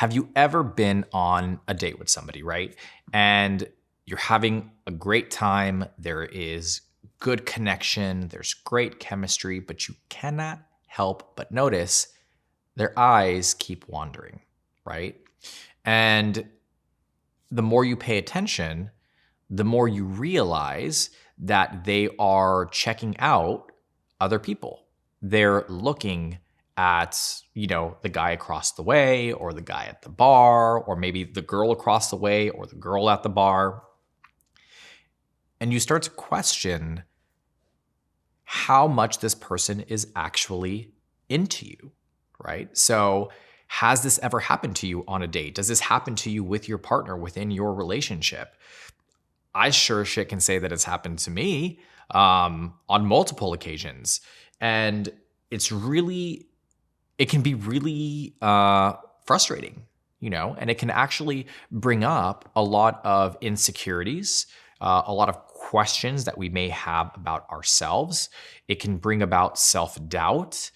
Have you ever been on a date with somebody, right? And you're having a great time. There is good connection. There's great chemistry, but you cannot help but notice their eyes keep wandering, right? And the more you pay attention, the more you realize that they are checking out other people. They're looking at, the guy across the way or the guy at the bar, or maybe the girl across the way or the girl at the bar. And you start to question how much this person is actually into you, right? So has this ever happened to you on a date? Does this happen to you with your partner within your relationship? I sure shit can say that it's happened to me on multiple occasions. And it can be really frustrating, and it can actually bring up a lot of insecurities, a lot of questions that we may have about ourselves. It can bring about self-doubt,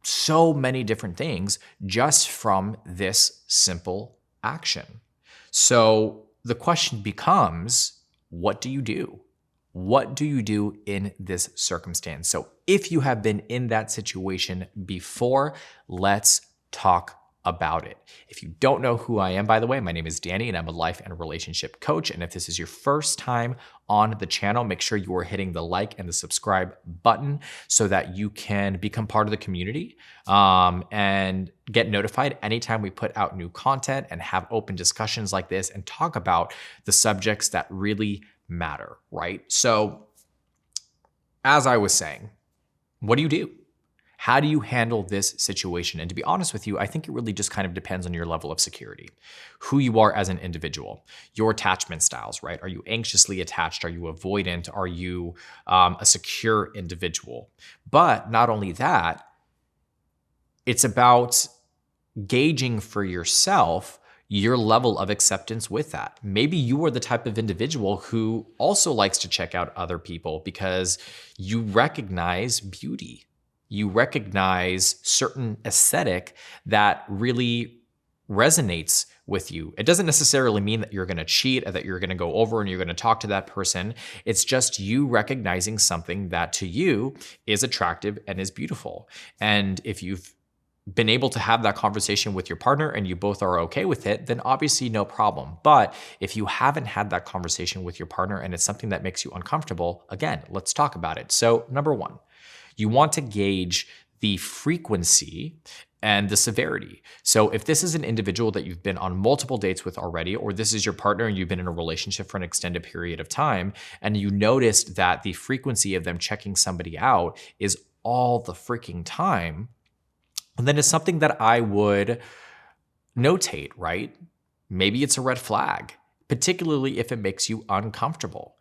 so many different things just from this simple action. So the question becomes, what do you do? What do you do in this circumstance? So if you have been in that situation before, let's talk about it. If you don't know who I am, by the way, my name is Danny and I'm a life and relationship coach. And if this is your first time on the channel, make sure you are hitting the like and the subscribe button so that you can become part of the community and get notified anytime we put out new content and have open discussions like this and talk about the subjects that really matter, right? So as I was saying, what do you do? How do you handle this situation? And to be honest with you, I think it really just kind of depends on your level of security, who you are as an individual, your attachment styles, right? Are you anxiously attached? Are you avoidant? Are you a secure individual? But not only that, it's about gauging for yourself your level of acceptance with that. Maybe you are the type of individual who also likes to check out other people because you recognize beauty. You recognize certain aesthetic that really resonates with you. It doesn't necessarily mean that you're going to cheat or that you're going to go over and you're going to talk to that person. It's just you recognizing something that to you is attractive and is beautiful. And if you've been able to have that conversation with your partner and you both are okay with it, then obviously no problem. But if you haven't had that conversation with your partner and it's something that makes you uncomfortable, again, let's talk about it. So number one, you want to gauge the frequency and the severity. So if this is an individual that you've been on multiple dates with already, or this is your partner and you've been in a relationship for an extended period of time, and you noticed that the frequency of them checking somebody out is all the freaking time, and then it's something that I would notate, right? Maybe it's a red flag, particularly if it makes you uncomfortable.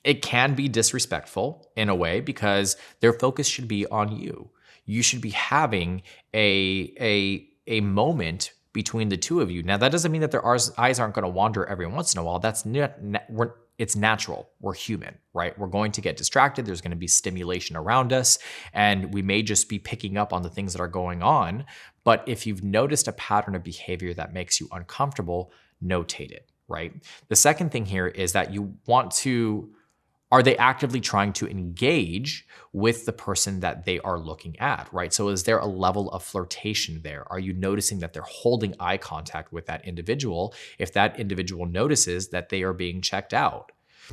It can be disrespectful in a way because their focus should be on you. You should be having a moment between the two of you. Now, that doesn't mean that their eyes aren't going to wander every once in a while. It's natural. We're human, right? We're going to get distracted. There's going to be stimulation around us, and we may just be picking up on the things that are going on. But if you've noticed a pattern of behavior that makes you uncomfortable, notate it, right? The second thing here is that you want to, are they actively trying to engage with the person that they are looking at, right? So is there a level of flirtation there? Are you noticing that they're holding eye contact with that individual if that individual notices that they are being checked out?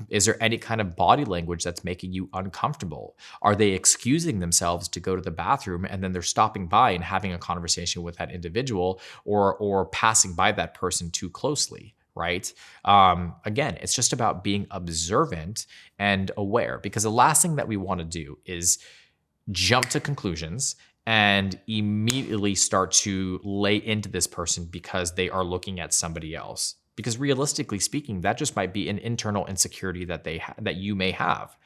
Is there any kind of body language that's making you uncomfortable? Are they excusing themselves to go to the bathroom and then they're stopping by and having a conversation with that individual or passing by that person too closely? Right? Again, it's just about being observant and aware, because the last thing that we want to do is jump to conclusions and immediately start to lay into this person because they are looking at somebody else. Because realistically speaking, that just might be an internal insecurity that you may have.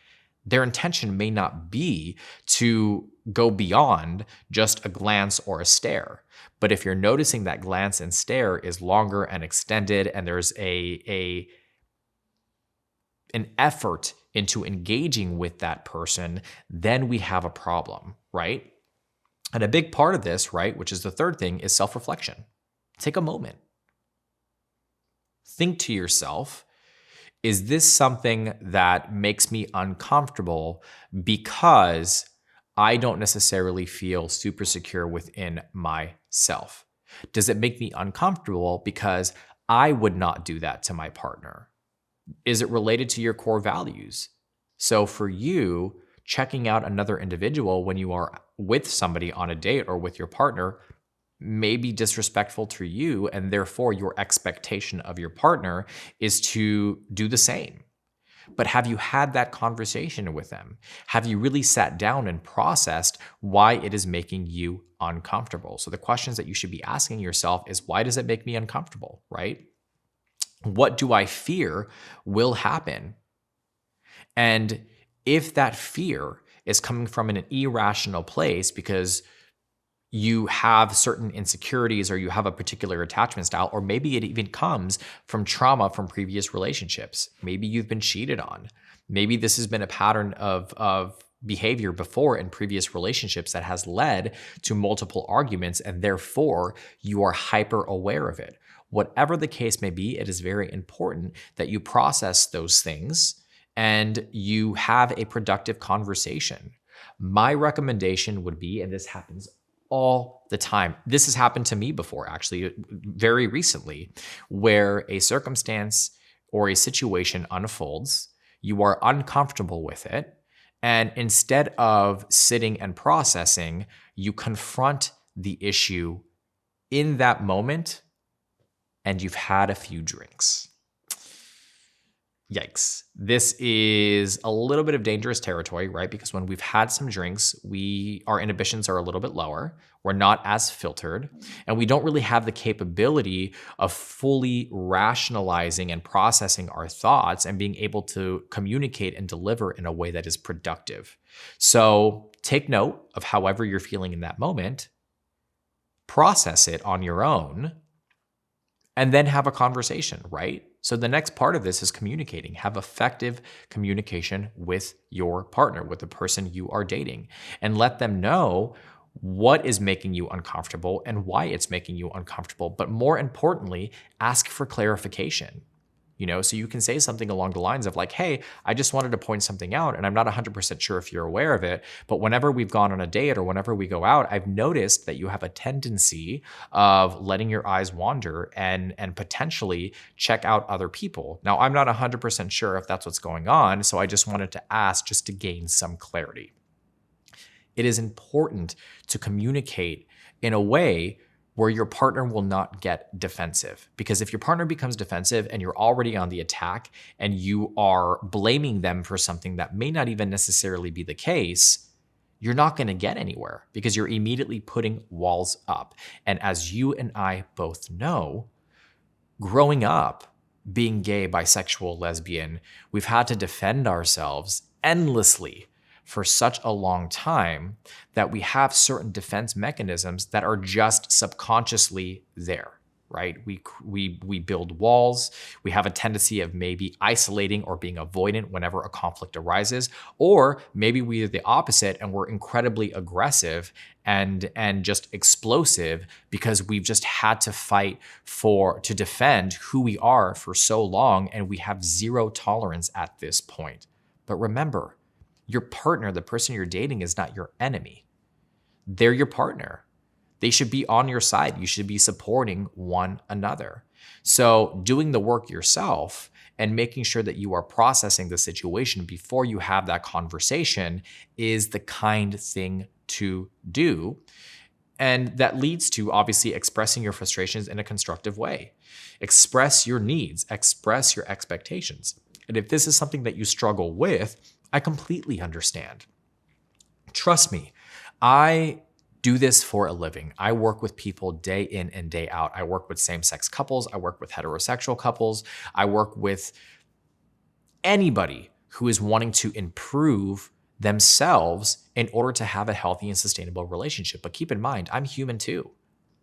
Their intention may not be to go beyond just a glance or a stare. But if you're noticing that glance and stare is longer and extended, and there's an effort into engaging with that person, then we have a problem, right? And a big part of this, right, which is the third thing, is self-reflection. Take a moment. Think to yourself, is this something that makes me uncomfortable because I don't necessarily feel super secure within myself? Does it make me uncomfortable because I would not do that to my partner? Is it related to your core values? So for you, checking out another individual when you are with somebody on a date or with your partner may be disrespectful to you, and therefore your expectation of your partner is to do the same. But have you had that conversation with them? Have you really sat down and processed why it is making you uncomfortable? So the questions that you should be asking yourself is, why does it make me uncomfortable, right? What do I fear will happen? And if that fear is coming from an irrational place because you have certain insecurities or you have a particular attachment style, or maybe it even comes from trauma from previous relationships. Maybe you've been cheated on. Maybe this has been a pattern of behavior before in previous relationships that has led to multiple arguments, and therefore you are hyper aware of it. Whatever the case may be, it is very important that you process those things and you have a productive conversation. My recommendation would be, and this happens all the time. This has happened to me before, actually, very recently, where a circumstance or a situation unfolds, you are uncomfortable with it, and instead of sitting and processing, you confront the issue in that moment, and you've had a few drinks. Yikes. This is a little bit of dangerous territory, right? Because when we've had some drinks, our inhibitions are a little bit lower. We're not as filtered, and we don't really have the capability of fully rationalizing and processing our thoughts and being able to communicate and deliver in a way that is productive. So take note of however you're feeling in that moment, process it on your own, and then have a conversation, right? So the next part of this is communicating. Have effective communication with your partner, with the person you are dating, and let them know what is making you uncomfortable and why it's making you uncomfortable. But more importantly, ask for clarification. So you can say something along the lines of like, hey, I just wanted to point something out, and I'm not 100% sure if you're aware of it, but whenever we've gone on a date or whenever we go out, I've noticed that you have a tendency of letting your eyes wander and potentially check out other people. Now, I'm not 100% sure if that's what's going on, so I just wanted to ask just to gain some clarity. It is important to communicate in a way where your partner will not get defensive. Because if your partner becomes defensive and you're already on the attack and you are blaming them for something that may not even necessarily be the case, you're not going to get anywhere because you're immediately putting walls up. And as you and I both know, growing up, being gay, bisexual, lesbian, we've had to defend ourselves endlessly for such a long time that we have certain defense mechanisms that are just subconsciously there, right? We build walls. We have a tendency of maybe isolating or being avoidant whenever a conflict arises, or maybe we are the opposite and we're incredibly aggressive and just explosive because we've just had to fight to defend who we are for so long, and we have zero tolerance at this point. But remember, your partner, the person you're dating, is not your enemy. They're your partner. They should be on your side. You should be supporting one another. So doing the work yourself and making sure that you are processing the situation before you have that conversation is the kind thing to do. And that leads to obviously expressing your frustrations in a constructive way. Express your needs, express your expectations. And if this is something that you struggle with, I completely understand. Trust me, I do this for a living. I work with people day in and day out. I work with same-sex couples. I work with heterosexual couples. I work with anybody who is wanting to improve themselves in order to have a healthy and sustainable relationship. But keep in mind, I'm human too.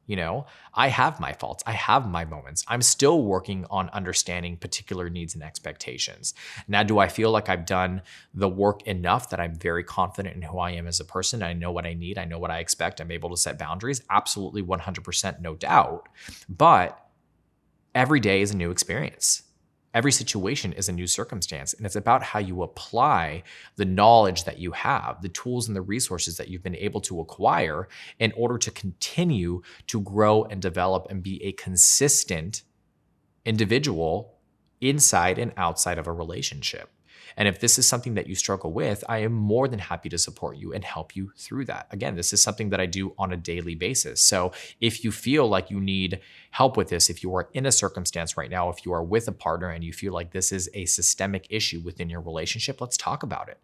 You know, I have my faults. I have my moments. I'm still working on understanding particular needs and expectations. Now, do I feel like I've done the work enough that I'm very confident in who I am as a person? I know what I need. I know what I expect. I'm able to set boundaries. Absolutely 100%, no doubt. But every day is a new experience. Every situation is a new circumstance, and it's about how you apply the knowledge that you have, the tools and the resources that you've been able to acquire in order to continue to grow and develop and be a consistent individual inside and outside of a relationship. And if this is something that you struggle with, I am more than happy to support you and help you through that. Again, this is something that I do on a daily basis. So if you feel like you need help with this, if you are in a circumstance right now, if you are with a partner and you feel like this is a systemic issue within your relationship, let's talk about it.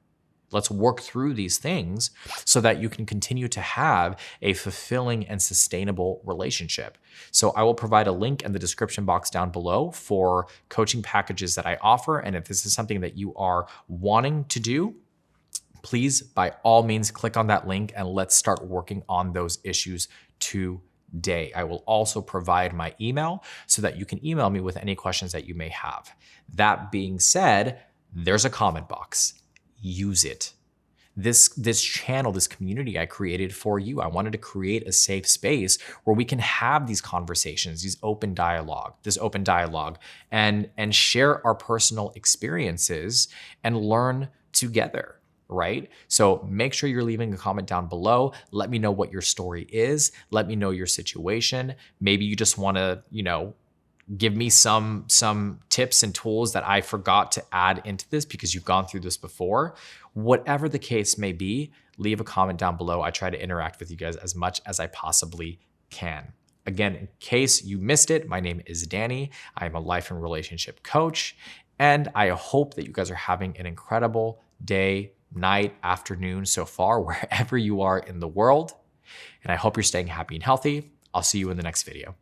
Let's work through these things so that you can continue to have a fulfilling and sustainable relationship. So I will provide a link in the description box down below for coaching packages that I offer. And if this is something that you are wanting to do, please, by all means, click on that link and let's start working on those issues today. I will also provide my email so that you can email me with any questions that you may have. That being said, there's a comment box. Use it. This channel, this community I created for you, I wanted to create a safe space where we can have these conversations, this open dialogue, and share our personal experiences and learn together, right? So make sure you're leaving a comment down below. Let me know what your story is. Let me know your situation. Maybe you just want to, give me some tips and tools that I forgot to add into this because you've gone through this before. Whatever the case may be, leave a comment down below. I try to interact with you guys as much as I possibly can. Again, in case you missed it, my name is Danny. I am a life and relationship coach, and I hope that you guys are having an incredible day, night, afternoon so far, wherever you are in the world. And I hope you're staying happy and healthy. I'll see you in the next video.